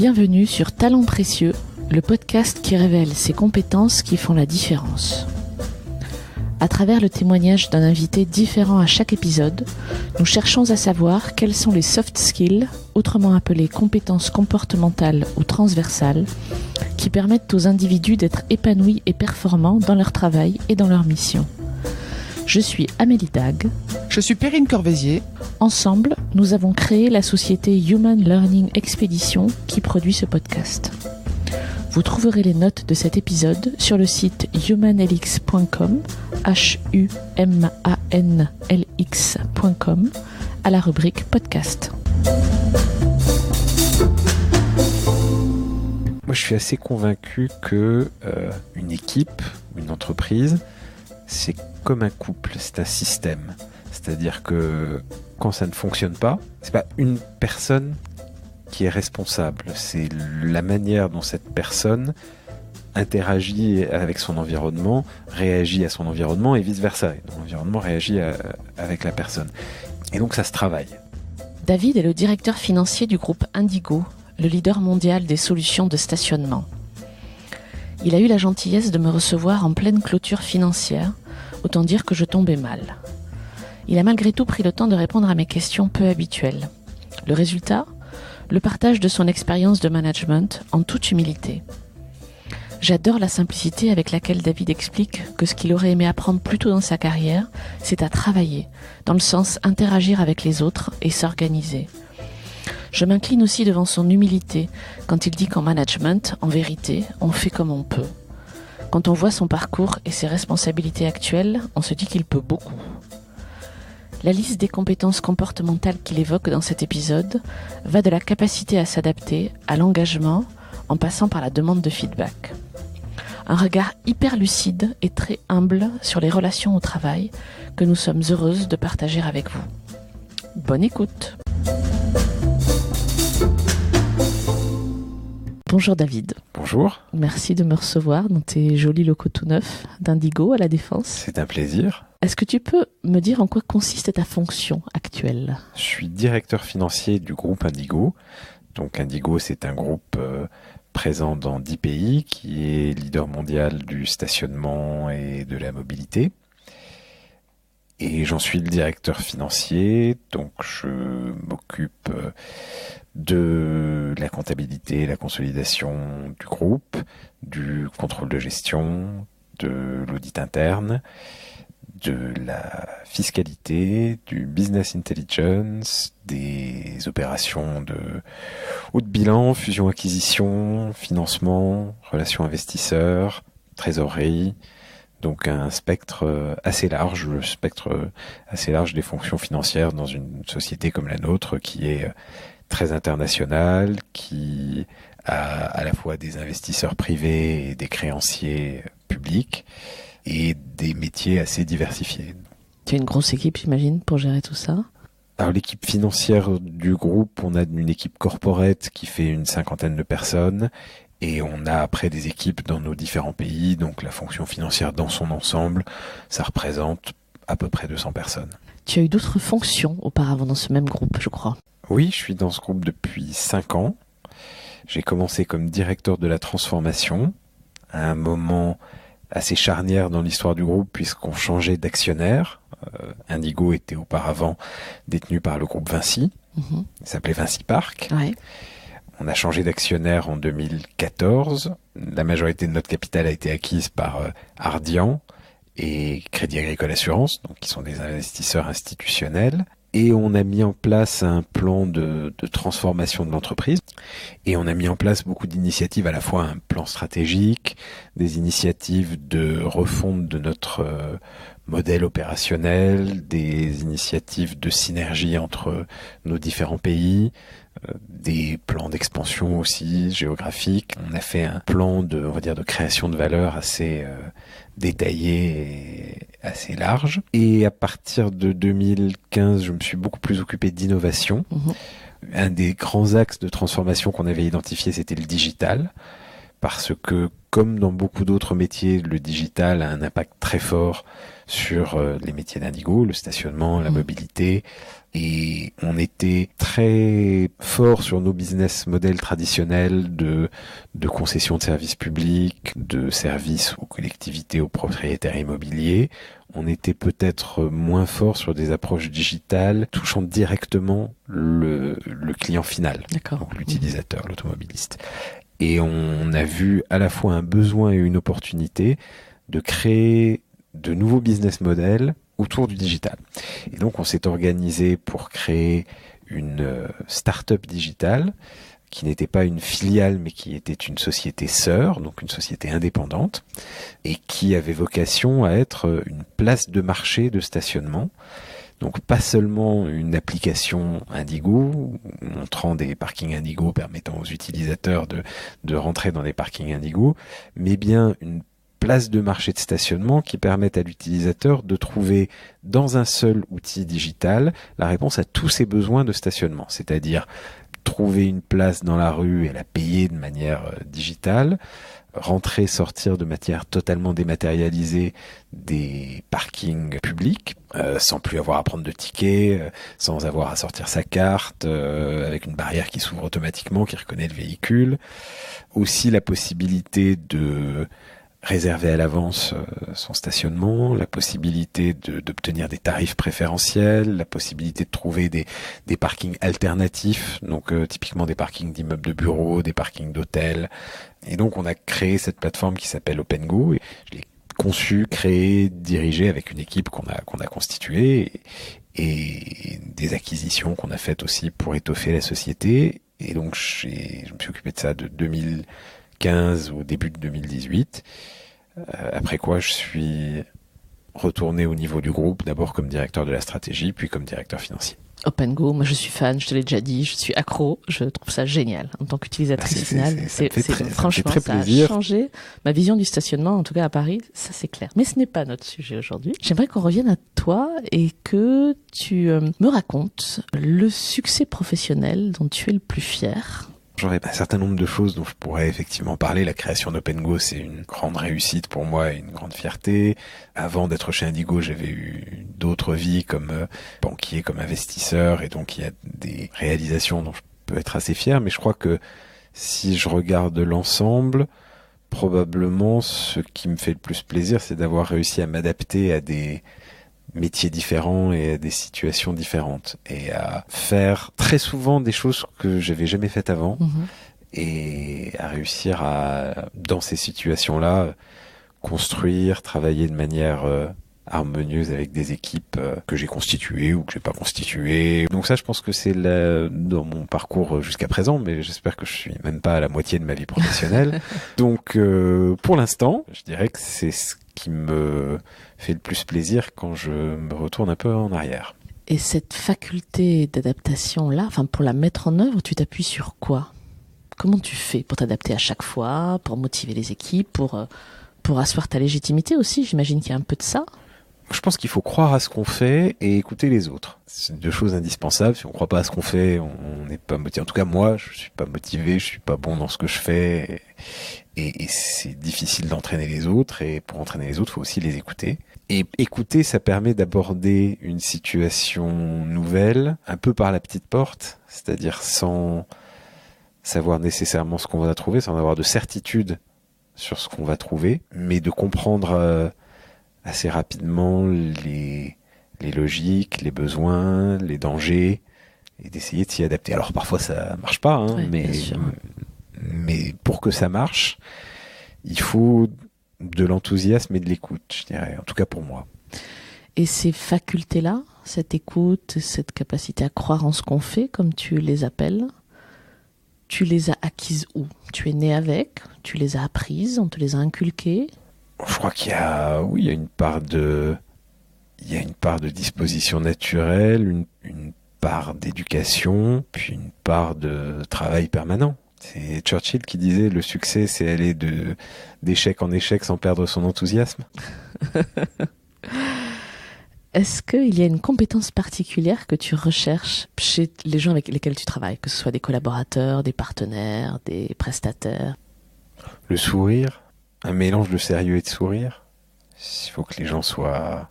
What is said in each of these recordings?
Bienvenue sur Talents Précieux, le podcast qui révèle ces compétences qui font la différence. À travers le témoignage d'un invité différent à chaque épisode, nous cherchons à savoir quels sont les soft skills, autrement appelés compétences comportementales ou transversales, qui permettent aux individus d'être épanouis et performants dans leur travail et dans leur mission. Je suis Amélie Dag. Je suis Perrine Corvézier. Ensemble, nous avons créé la société Human Learning Expedition qui produit ce podcast. Vous trouverez les notes de cet épisode sur le site humanlx.com, humanlx.com, à la rubrique podcast. Moi, je suis assez convaincu que une équipe, une entreprise, c'est comme un couple, c'est un système. C'est-à-dire que quand ça ne fonctionne pas, c'est pas une personne qui est responsable, c'est la manière dont cette personne interagit avec son environnement, réagit à son environnement et vice-versa. L'environnement réagit avec la personne. Et donc ça se travaille. David est le directeur financier du groupe Indigo, le leader mondial des solutions de stationnement. Il a eu la gentillesse de me recevoir en pleine clôture financière, autant dire que je tombais mal. Il a malgré tout pris le temps de répondre à mes questions peu habituelles. Le résultat ? Le partage de son expérience de management en toute humilité. J'adore la simplicité avec laquelle David explique que ce qu'il aurait aimé apprendre plus tôt dans sa carrière, c'est à travailler, dans le sens interagir avec les autres et s'organiser. Je m'incline aussi devant son humilité quand il dit qu'en management, en vérité, on fait comme on peut. Quand on voit son parcours et ses responsabilités actuelles, on se dit qu'il peut beaucoup. La liste des compétences comportementales qu'il évoque dans cet épisode va de la capacité à s'adapter à l'engagement en passant par la demande de feedback. Un regard hyper lucide et très humble sur les relations au travail que nous sommes heureuses de partager avec vous. Bonne écoute. Bonjour David. Bonjour. Merci de me recevoir dans tes jolis locaux tout neufs d'Indigo à La Défense. C'est un plaisir. Est-ce que tu peux me dire en quoi consiste ta fonction actuelle ? Je suis directeur financier du groupe Indigo. Donc Indigo, c'est un groupe présent dans 10 pays qui est leader mondial du stationnement et de la mobilité. Et j'en suis le directeur financier, donc je m'occupe de la comptabilité, la consolidation du groupe, du contrôle de gestion, de l'audit interne, de la fiscalité, du business intelligence, des opérations de haut de bilan, fusion-acquisition, financement, relations investisseurs, trésorerie. Donc un spectre assez large, le spectre assez large des fonctions financières dans une société comme la nôtre qui est très internationale, qui a à la fois des investisseurs privés et des créanciers publics et des métiers assez diversifiés. Tu as une grosse équipe, j'imagine, pour gérer tout ça ? Alors l'équipe financière du groupe, on a une équipe corporate qui fait une 50aine de personnes. Et on a après des équipes dans nos différents pays, donc la fonction financière dans son ensemble, ça représente à peu près 200 personnes. Tu as eu d'autres fonctions auparavant dans ce même groupe, je crois. Oui, je suis dans ce groupe depuis 5 ans. J'ai commencé comme directeur de la transformation, à un moment assez charnière dans l'histoire du groupe puisqu'on changeait d'actionnaire. Indigo était auparavant détenu par le groupe Vinci, il s'appelait Vinci Park. Ouais. On a changé d'actionnaire en 2014. La majorité de notre capital a été acquise par Ardian et Crédit Agricole Assurance, donc qui sont des investisseurs institutionnels. Et on a mis en place un plan de transformation de l'entreprise. Et on a mis en place beaucoup d'initiatives, à la fois un plan stratégique, des initiatives de refonte de notre modèle opérationnel, des initiatives de synergie entre nos différents pays, des plans d'expansion aussi géographiques. On a fait un plan de création de valeur assez détaillé et assez large. Et à partir de 2015, je me suis beaucoup plus occupé d'innovation. Un des grands axes de transformation qu'on avait identifié, c'était le digital. parce que, comme dans beaucoup d'autres métiers, le digital a un impact très fort sur les métiers d'Indigo, le stationnement, la mobilité. Et on était très fort sur nos business models traditionnels de concession de services publics, de services aux collectivités, aux propriétaires immobiliers. On était peut-être moins fort sur des approches digitales touchant directement le client final, donc l'utilisateur, l'automobiliste. Et on a vu à la fois un besoin et une opportunité de créer de nouveaux business models autour du digital. Et donc, on s'est organisé pour créer une start-up digitale qui n'était pas une filiale, mais qui était une société sœur, donc une société indépendante, et qui avait vocation à être une place de marché de stationnement. Donc, pas seulement une application Indigo, montrant des parkings Indigo, permettant aux utilisateurs de rentrer dans des parkings Indigo, mais bien une place de marché de stationnement qui permettent à l'utilisateur de trouver dans un seul outil digital la réponse à tous ses besoins de stationnement, c'est-à-dire trouver une place dans la rue et la payer de manière digitale, rentrer, sortir de manière totalement dématérialisée des parkings publics, sans plus avoir à prendre de tickets, sans avoir à sortir sa carte, avec une barrière qui s'ouvre automatiquement, qui reconnaît le véhicule. Aussi la possibilité de réserver à l'avance son stationnement, la possibilité d'obtenir des tarifs préférentiels, la possibilité de trouver des parkings alternatifs, donc typiquement des parkings d'immeubles de bureaux, des parkings d'hôtels. Et donc on a créé cette plateforme qui s'appelle OpenGo. Et je l'ai conçue, créée, dirigée avec une équipe qu'on a constituée et des acquisitions qu'on a faites aussi pour étoffer la société. Et donc je me suis occupé de ça de 2015 au début de 2018. Après quoi, je suis retourné au niveau du groupe, d'abord comme directeur de la stratégie, puis comme directeur financier. OpenGo, moi je suis fan, je te l'ai déjà dit, je suis accro, je trouve ça génial en tant qu'utilisatrice finale. Franchement, ça a changé ma vision du stationnement, en tout cas à Paris, ça c'est clair. Mais ce n'est pas notre sujet aujourd'hui. J'aimerais qu'on revienne à toi et que tu me racontes le succès professionnel dont tu es le plus fier. J'aurais un certain nombre de choses dont je pourrais effectivement parler. La création d'OpenGo, c'est une grande réussite pour moi et une grande fierté. Avant d'être chez Indigo, j'avais eu d'autres vies comme banquier, comme investisseur, et donc il y a des réalisations dont je peux être assez fier. Mais je crois que si je regarde l'ensemble, probablement ce qui me fait le plus plaisir, c'est d'avoir réussi à m'adapter à des métiers différents et à des situations différentes et à faire très souvent des choses que j'avais jamais faites avant et à réussir à, dans ces situations-là, construire, travailler de manière harmonieuse avec des équipes que j'ai constituées ou que j'ai pas constituées. Donc ça, je pense que c'est dans mon parcours jusqu'à présent, mais j'espère que je suis même pas à la moitié de ma vie professionnelle. Donc pour l'instant, je dirais que c'est ce qui me fait le plus plaisir quand je me retourne un peu en arrière. Et cette faculté d'adaptation-là, pour la mettre en œuvre, tu t'appuies sur quoi ? Comment tu fais pour t'adapter à chaque fois, pour motiver les équipes, pour asseoir ta légitimité aussi ? J'imagine qu'il y a un peu de ça. Je pense qu'il faut croire à ce qu'on fait et écouter les autres. C'est deux choses indispensables. Si on ne croit pas à ce qu'on fait, on n'est pas motivé. En tout cas, moi, je suis pas motivé, je suis pas bon dans ce que je fais. Et c'est difficile d'entraîner les autres. Et pour entraîner les autres, il faut aussi les écouter. Et écouter, ça permet d'aborder une situation nouvelle, un peu par la petite porte, c'est-à-dire sans savoir nécessairement ce qu'on va trouver, sans avoir de certitude sur ce qu'on va trouver, mais de comprendre assez rapidement les logiques, les besoins, les dangers, et d'essayer de s'y adapter. Alors parfois ça marche pas, ouais, mais pour que ça marche, il faut de l'enthousiasme et de l'écoute, je dirais, en tout cas pour moi. Et ces facultés-là, cette écoute, cette capacité à croire en ce qu'on fait, comme tu les appelles, tu les as acquises où ? Tu es né avec ? Tu les as apprises ? On te les a inculquées ? Je crois qu'il y a une part de disposition naturelle, une part d'éducation, puis une part de travail permanent. C'est Churchill qui disait le succès, c'est aller d'échec en échec sans perdre son enthousiasme. Est-ce qu'il y a une compétence particulière que tu recherches chez les gens avec lesquels tu travailles, que ce soit des collaborateurs, des partenaires, des prestataires ? Le sourire, un mélange de sérieux et de sourire. Il faut que les gens soient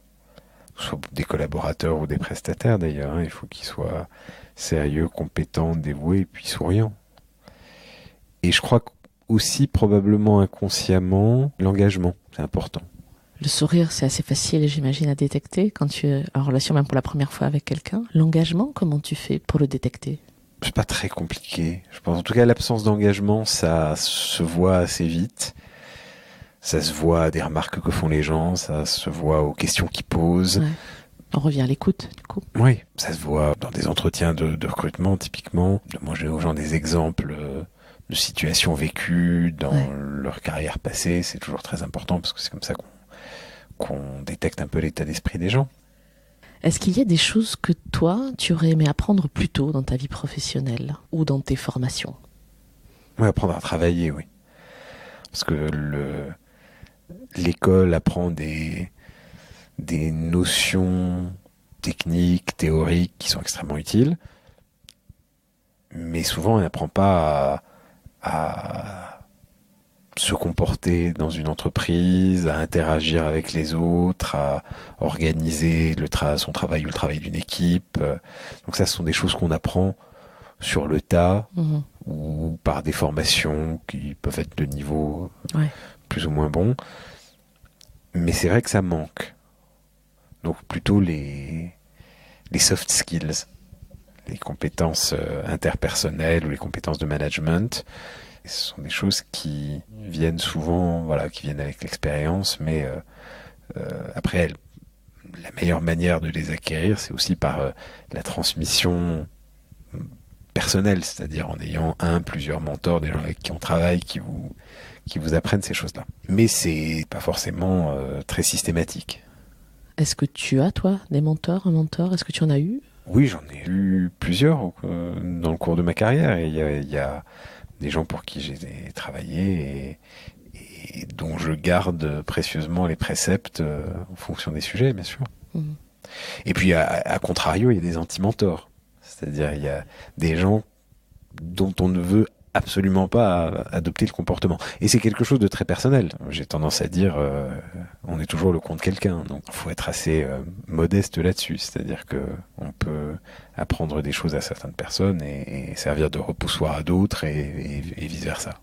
des collaborateurs ou des prestataires d'ailleurs. Il faut qu'ils soient sérieux, compétents, dévoués et puis souriants. Et je crois aussi probablement inconsciemment, l'engagement, c'est important. Le sourire, c'est assez facile, j'imagine, à détecter quand tu es en relation même pour la première fois avec quelqu'un. L'engagement, comment tu fais pour le détecter ? C'est pas très compliqué. Je pense en tout cas l'absence d'engagement, ça se voit assez vite. Ça se voit des remarques que font les gens, ça se voit aux questions qu'ils posent. Ouais. On revient à l'écoute, du coup. Oui, ça se voit dans des entretiens de recrutement, typiquement. De manger aux gens des exemples de situations vécues dans leur carrière passée, c'est toujours très important parce que c'est comme ça qu'on détecte un peu l'état d'esprit des gens. Est-ce qu'il y a des choses que toi, tu aurais aimé apprendre plus tôt dans ta vie professionnelle ou dans tes formations ? Oui, apprendre à travailler, oui. Parce que l'école apprend des notions techniques, théoriques qui sont extrêmement utiles, mais souvent elle n'apprend pas à se comporter dans une entreprise, à interagir avec les autres, à organiser son travail ou le travail d'une équipe. Donc ça, ce sont des choses qu'on apprend sur le tas ou par des formations qui peuvent être de niveau plus ou moins bon. Mais c'est vrai que ça manque. Donc plutôt les soft skills, les compétences interpersonnelles ou les compétences de management. Ce sont des choses qui viennent souvent, qui viennent avec l'expérience, mais après, la meilleure manière de les acquérir, c'est aussi par la transmission personnelle, c'est-à-dire en ayant plusieurs mentors, des gens avec qui on travaille, qui vous apprennent ces choses-là. Mais c'est pas forcément très systématique. Est-ce que tu as, toi, des mentors, un mentor ? Est-ce que tu en as eu ? Oui, j'en ai eu plusieurs dans le cours de ma carrière. Et il y a des gens pour qui j'ai travaillé et dont je garde précieusement les préceptes en fonction des sujets, bien sûr. Et puis, à contrario, il y a des anti-mentors. C'est-à-dire, il y a des gens dont on ne veut absolument pas adopter le comportement. Et c'est quelque chose de très personnel. J'ai tendance à dire, on est toujours le compte de quelqu'un. Donc, il faut être assez modeste là-dessus. C'est-à-dire que on peut apprendre des choses à certaines personnes et servir de repoussoir à d'autres et vice-versa.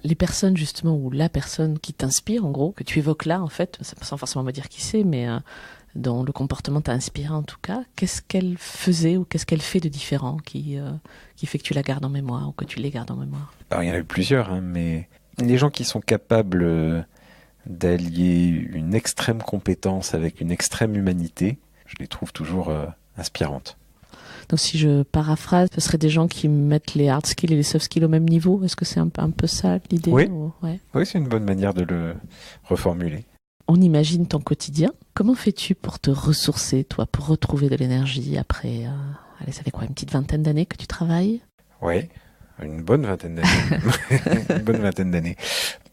Les personnes, justement, ou la personne qui t'inspire, en gros, que tu évoques là, en fait, sans forcément me dire qui c'est, mais dont le comportement t'a inspiré en tout cas, qu'est-ce qu'elle faisait ou qu'est-ce qu'elle fait de différent qui fait que tu la gardes en mémoire ou que tu les gardes en mémoire ? Alors, il y en a eu plusieurs, mais les gens qui sont capables d'allier une extrême compétence avec une extrême humanité, je les trouve toujours inspirantes. Donc si je paraphrase, ce serait des gens qui mettent les hard skills et les soft skills au même niveau ? Est-ce que c'est un peu ça l'idée ? Oui, ouais. Oui, c'est une bonne manière de le reformuler. On imagine ton quotidien. Comment fais-tu pour te ressourcer, toi, pour retrouver de l'énergie après, ça fait quoi, une petite vingtaine d'années que tu travailles ? Oui, une bonne vingtaine d'années. Une bonne vingtaine d'années.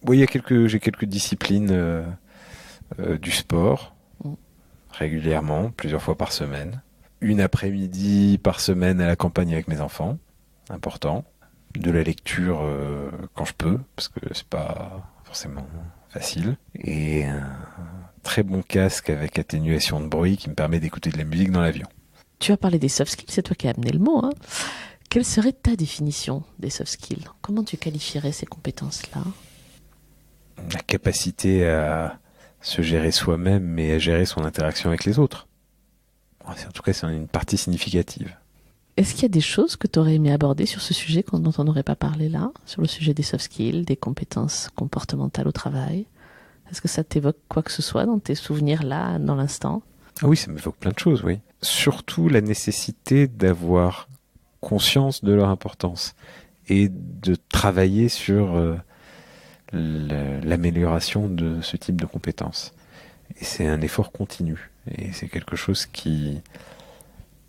Oui, j'ai quelques disciplines du sport, régulièrement, plusieurs fois par semaine. Une après-midi par semaine à la campagne avec mes enfants, important. De la lecture quand je peux, parce que c'est pas forcément facile. Et un très bon casque avec atténuation de bruit qui me permet d'écouter de la musique dans l'avion. Tu as parlé des soft skills, c'est toi qui as amené le mot. Quelle serait ta définition des soft skills ? Comment tu qualifierais ces compétences-là ? La capacité à se gérer soi-même et à gérer son interaction avec les autres. En tout cas, c'est une partie significative. Est-ce qu'il y a des choses que tu aurais aimé aborder sur ce sujet dont on n'aurait pas parlé là, sur le sujet des soft skills, des compétences comportementales au travail ? Est-ce que ça t'évoque quoi que ce soit dans tes souvenirs là, dans l'instant ? Ah oui, ça m'évoque plein de choses, oui. Surtout la nécessité d'avoir conscience de leur importance et de travailler sur l'amélioration de ce type de compétences. Et c'est un effort continu. Et c'est quelque chose qui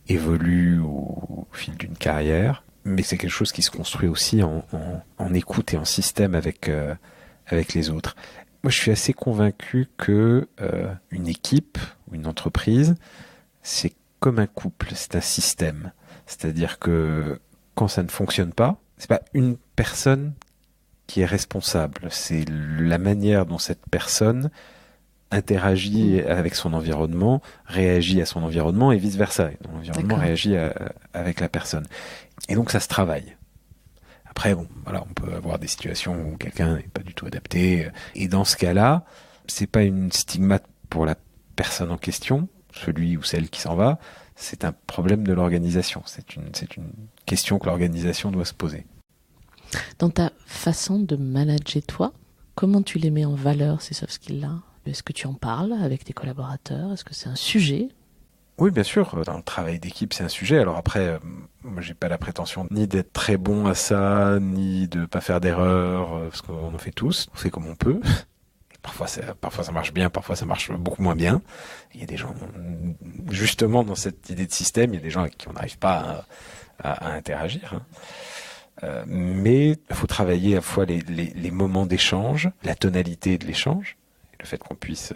évolue au fil d'une carrière, mais c'est quelque chose qui se construit aussi en écoute et en système avec les autres. Moi, je suis assez convaincu que une équipe ou une entreprise, c'est comme un couple, c'est un système. C'est-à-dire que quand ça ne fonctionne pas, c'est pas une personne qui est responsable. C'est la manière dont cette personne interagit avec son environnement, réagit à son environnement et vice-versa. L'environnement réagit avec la personne. Et donc ça se travaille. Après, bon, voilà, on peut avoir des situations où quelqu'un n'est pas du tout adapté. Et dans ce cas-là, c'est pas une stigmate pour la personne en question, celui ou celle qui s'en va. C'est un problème de l'organisation. C'est une question que l'organisation doit se poser. Dans ta façon de manager toi, comment tu les mets en valeur, ces soft skills-là ? Est-ce que tu en parles avec tes collaborateurs ? Est-ce que c'est un sujet ? Oui, bien sûr. Dans le travail d'équipe, c'est un sujet. Alors après, moi, j'ai pas la prétention ni d'être très bon à ça, ni de pas faire d'erreurs, parce qu'on en fait tous. On fait comme on peut. Parfois ça marche bien, parfois ça marche beaucoup moins bien. Il y a des gens, justement, dans cette idée de système, il y a des gens avec qui on n'arrive pas à interagir. Mais il faut travailler à la fois les moments d'échange, la tonalité de l'échange, le fait qu'on puisse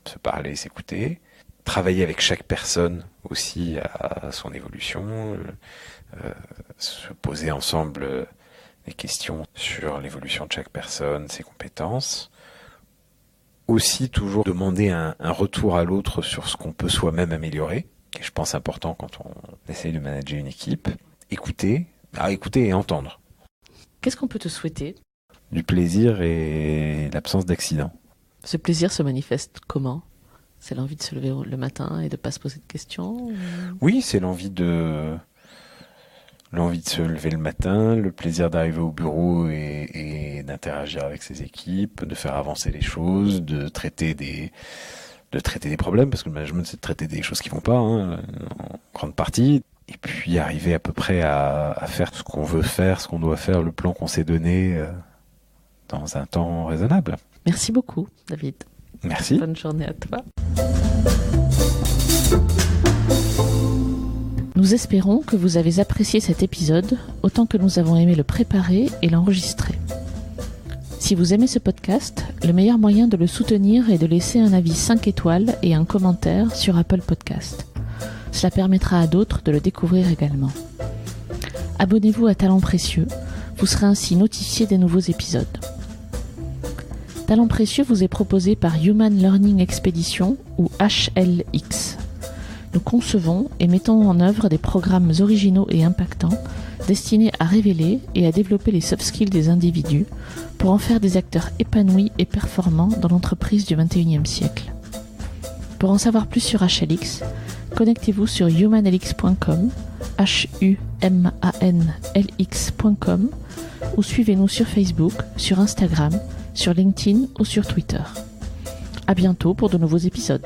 se parler, s'écouter, travailler avec chaque personne aussi à son évolution, se poser ensemble des questions sur l'évolution de chaque personne, ses compétences. Aussi toujours demander un retour à l'autre sur ce qu'on peut soi-même améliorer, qui est, je pense, important quand on essaye de manager une équipe. Écouter et entendre. Qu'est-ce qu'on peut te souhaiter ? Du plaisir et l'absence d'accident. Ce plaisir se manifeste comment ? C'est l'envie de se lever le matin et de ne pas se poser de questions ? Oui, c'est l'envie de se lever le matin, le plaisir d'arriver au bureau et d'interagir avec ses équipes, de faire avancer les choses, de traiter des problèmes, parce que le management, c'est de traiter des choses qui vont pas, en grande partie. Et puis arriver à peu près à faire ce qu'on veut faire, ce qu'on doit faire, le plan qu'on s'est donné dans un temps raisonnable. Merci beaucoup, David. Merci. Bonne journée à toi. Nous espérons que vous avez apprécié cet épisode autant que nous avons aimé le préparer et l'enregistrer. Si vous aimez ce podcast, le meilleur moyen de le soutenir est de laisser un avis 5 étoiles et un commentaire sur Apple Podcast. Cela permettra à d'autres de le découvrir également. Abonnez-vous à Talents Précieux, vous serez ainsi notifié des nouveaux épisodes. Talents Précieux vous est proposé par Human Learning Expedition ou HLX. Nous concevons et mettons en œuvre des programmes originaux et impactants destinés à révéler et à développer les soft skills des individus pour en faire des acteurs épanouis et performants dans l'entreprise du XXIe siècle. Pour en savoir plus sur HLX, connectez-vous sur humanlx.com, humanlx.com, ou suivez-nous sur Facebook, sur Instagram, sur LinkedIn ou sur Twitter. À bientôt pour de nouveaux épisodes.